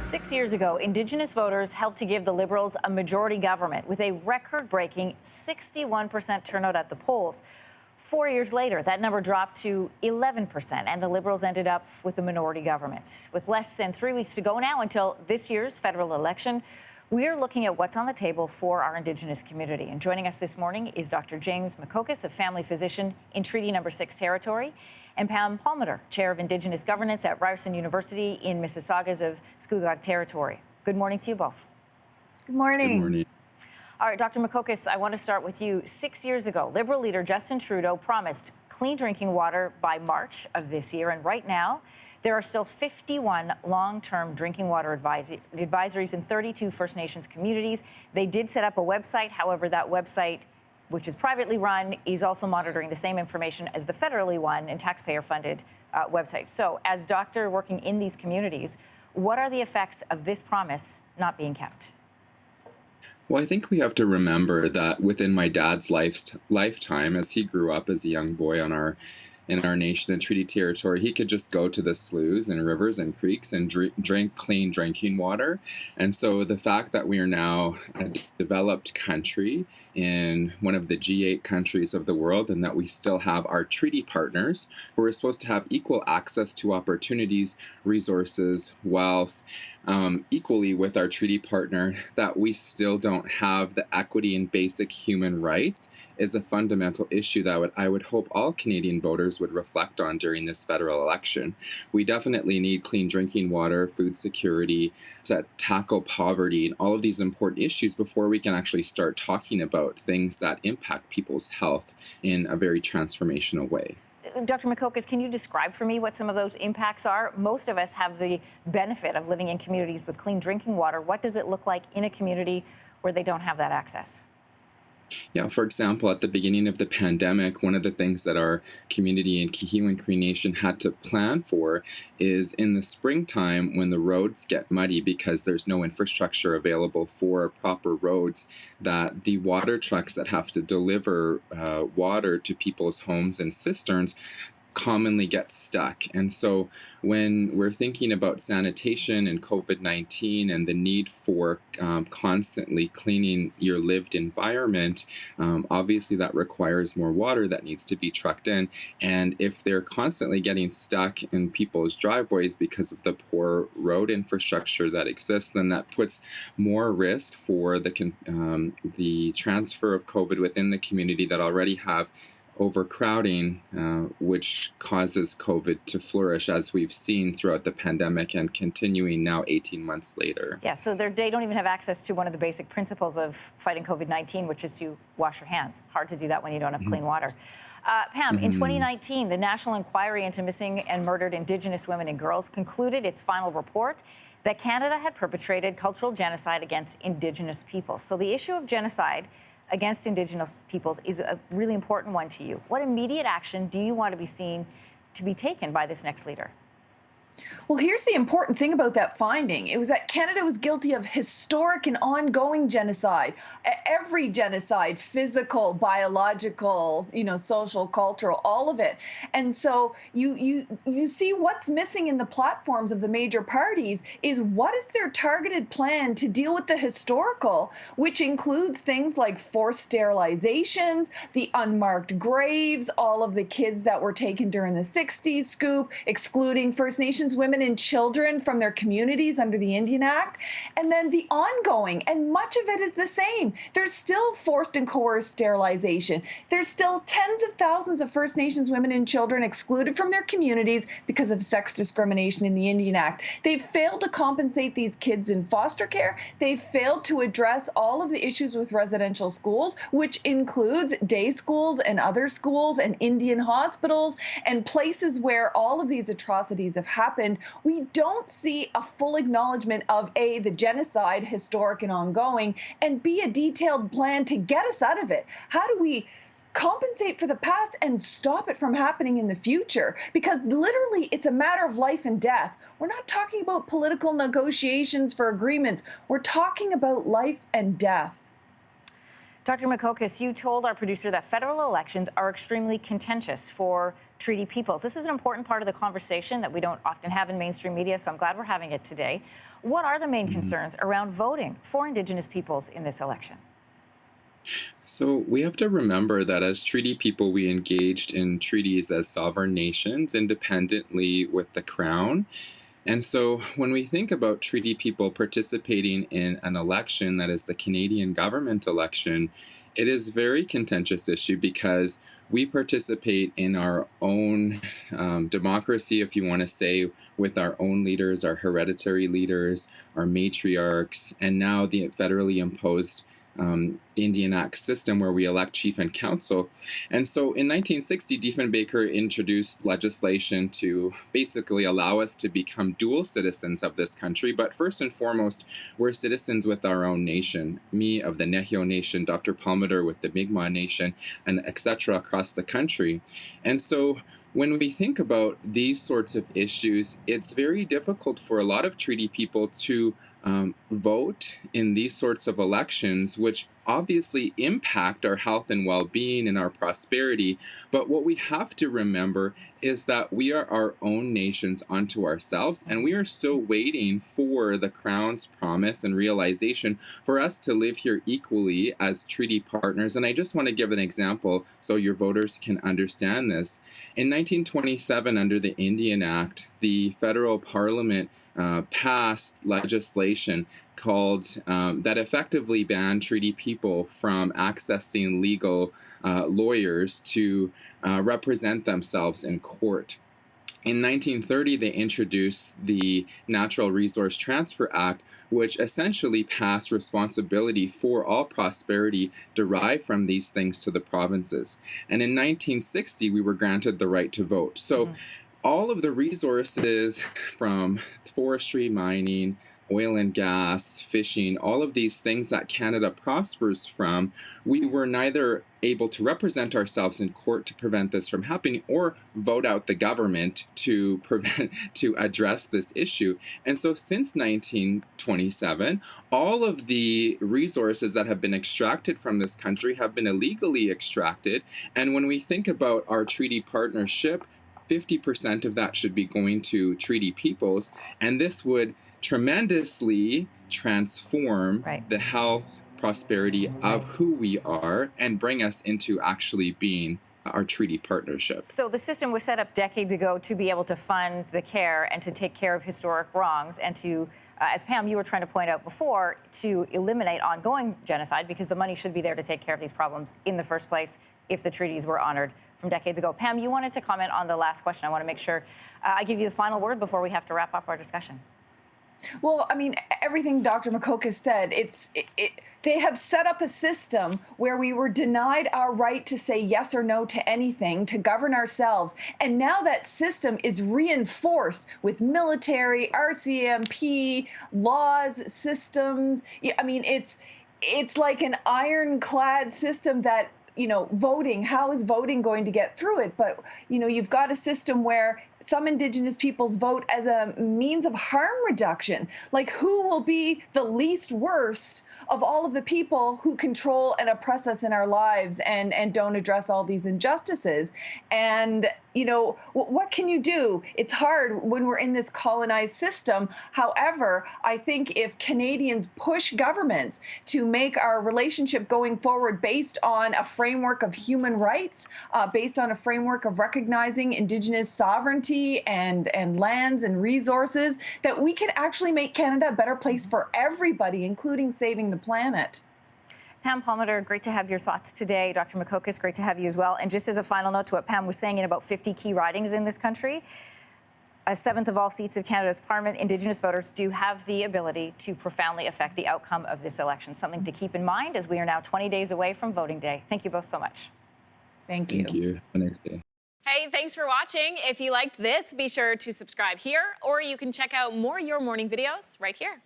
6 years ago, Indigenous voters helped to give the Liberals a majority government with a record-breaking 61% turnout at the polls. 4 years later, that number dropped to 11%, and the Liberals ended up with a minority government. With less than 3 weeks to go now until this year's federal election, we're looking at what's on the table for our Indigenous community. And joining us this morning is Dr. James Makokis, a family physician in Treaty Number 6 territory, and Pam Palmater, Chair of Indigenous Governance at Ryerson University in Mississaugas of Scugog Territory. Good morning to you both. Good morning. Good morning. All right, Dr. Makokis, I want to start with you. 6 years ago, Liberal leader Justin Trudeau promised clean drinking water by March of this year, and right now, there are still 51 long-term drinking water advisories in 32 First Nations communities. They did set up a website. However, that website, which is privately run, is also monitoring the same information as the federally run and taxpayer-funded website. So, as doctor working in these communities, what are the effects of this promise not being kept? Well, I think we have to remember that within my dad's lifetime, as he grew up as a young boy in our nation and treaty territory, he could just go to the sloughs and rivers and creeks and drink clean drinking water. And so the fact that we are now a developed country in one of the G8 countries of the world, and that we still have our treaty partners who are supposed to have equal access to opportunities, resources, wealth, equally with our treaty partner, that we still don't have the equity and basic human rights is a fundamental issue that I would hope all Canadian voters would reflect on during this federal election. We definitely need clean drinking water, food security, to tackle poverty and all of these important issues before we can actually start talking about things that impact people's health in a very transformational way. Dr. Makokis, can you describe for me what some of those impacts are? Most of us have the benefit of living in communities with clean drinking water. What does it look like in a community where they don't have that access? Yeah, for example, at the beginning of the pandemic, one of the things that our community in McEwen Cree Nation had to plan for is in the springtime when the roads get muddy because there's no infrastructure available for proper roads, that the water trucks that have to deliver water to people's homes and cisterns commonly get stuck. And so when we're thinking about sanitation and COVID-19 and the need for constantly cleaning your lived environment, obviously that requires more water that needs to be trucked in. And if they're constantly getting stuck in people's driveways because of the poor road infrastructure that exists, then that puts more risk for the transfer of COVID within the community that already have overcrowding, which causes COVID to flourish, as we've seen throughout the pandemic and continuing now 18 months later. Yeah, so they don't even have access to one of the basic principles of fighting COVID-19, which is to wash your hands. Hard to do that when you don't have clean water. Pam, in 2019, the National Inquiry into Missing and Murdered Indigenous Women and Girls concluded its final report that Canada had perpetrated cultural genocide against Indigenous peoples. So the issue of genocide against Indigenous peoples is a really important one to you. What immediate action do you want to be seen to be taken by this next leader? Well, here's the important thing about that finding. It was that Canada was guilty of historic and ongoing genocide. Every genocide, physical, biological, social, cultural, all of it. And so you see what's missing in the platforms of the major parties is what is their targeted plan to deal with the historical, which includes things like forced sterilizations, the unmarked graves, all of the kids that were taken during the 60s scoop, excluding First Nations women and children from their communities under the Indian Act, and then the ongoing, and much of it is the same. There's still forced and coerced sterilization. There's still tens of thousands of First Nations women and children excluded from their communities because of sex discrimination in the Indian Act. They've failed to compensate these kids in foster care. They've failed to address all of the issues with residential schools, which includes day schools and other schools and Indian hospitals and places where all of these atrocities have happened. We don't see a full acknowledgement of A, the genocide, historic and ongoing, and B, a detailed plan to get us out of it. How do we compensate for the past and stop it from happening in the future? Because literally it's a matter of life and death. We're not talking about political negotiations for agreements. We're talking about life and death. Dr. Makokis, you told our producer that federal elections are extremely contentious for treaty peoples. This is an important part of the conversation that we don't often have in mainstream media, so I'm glad we're having it today. What are the main concerns around voting for Indigenous peoples in this election? So we have to remember that as treaty people, we engaged in treaties as sovereign nations independently with the Crown. And so when we think about treaty people participating in an election that is the Canadian government election, it is a very contentious issue because we participate in our own democracy, if you want to say, with our own leaders, our hereditary leaders, our matriarchs, and now the federally imposed Indian Act system where we elect chief and council. And so in 1960, Diefenbaker introduced legislation to basically allow us to become dual citizens of this country. But first and foremost, we're citizens with our own nation. Me of the Nehio Nation, Dr. Palmater with the Mi'kmaq Nation, and etc. across the country. And so when we think about these sorts of issues, it's very difficult for a lot of treaty people to vote in these sorts of elections, which obviously impact our health and well-being and our prosperity. But what we have to remember is that we are our own nations unto ourselves, and we are still waiting for the Crown's promise and realization for us to live here equally as treaty partners. And I just want to give an example so your voters can understand this. In 1927, under the Indian Act, the federal parliament passed legislation called that effectively banned treaty people from accessing legal lawyers to represent themselves in court. In 1930, they introduced the Natural Resource Transfer Act, which essentially passed responsibility for all prosperity derived from these things to the provinces. And in 1960, we were granted the right to vote. So all of the resources from forestry, mining, oil and gas, fishing, all of these things that Canada prospers from, we were neither able to represent ourselves in court to prevent this from happening or vote out the government to address this issue. And so since 1927, all of the resources that have been extracted from this country have been illegally extracted. And when we think about our treaty partnership, 50% of that should be going to treaty peoples, and this would tremendously transform the health, prosperity of who we are and bring us into actually being our treaty partnership. So the system was set up decades ago to be able to fund the care and to take care of historic wrongs and to, as Pam, you were trying to point out before, to eliminate ongoing genocide because the money should be there to take care of these problems in the first place if the treaties were honored from decades ago. Pam, you wanted to comment on the last question. I want to make sure I give you the final word before we have to wrap up our discussion. Well, I mean, everything Dr. Makokis said, they have set up a system where we were denied our right to say yes or no to anything, to govern ourselves. And now that system is reinforced with military, RCMP, laws, systems. I mean, it's like an ironclad system that, you know, voting, how is voting going to get through it? But, you know, you've got a system where some Indigenous peoples vote as a means of harm reduction. Like, who will be the least worst of all of the people who control and oppress us in our lives and don't address all these injustices? And, you know, what can you do? It's hard when we're in this colonized system. However, I think if Canadians push governments to make our relationship going forward based on a framework of human rights, based on a framework of recognizing Indigenous sovereignty and lands and resources, that we can actually make Canada a better place for everybody, including saving the planet. Pam Palmater, great to have your thoughts today. Dr. Makokis, great to have you as well. And just as a final note to what Pam was saying, in about 50 key ridings in this country, a seventh of all seats of Canada's Parliament, Indigenous voters do have the ability to profoundly affect the outcome of this election. Something to keep in mind as we are now 20 days away from voting day. Thank you both so much. Thank you. Thank you. Have a nice day. Hey, thanks for watching. If you liked this, be sure to subscribe here, or you can check out more Your Morning videos right here.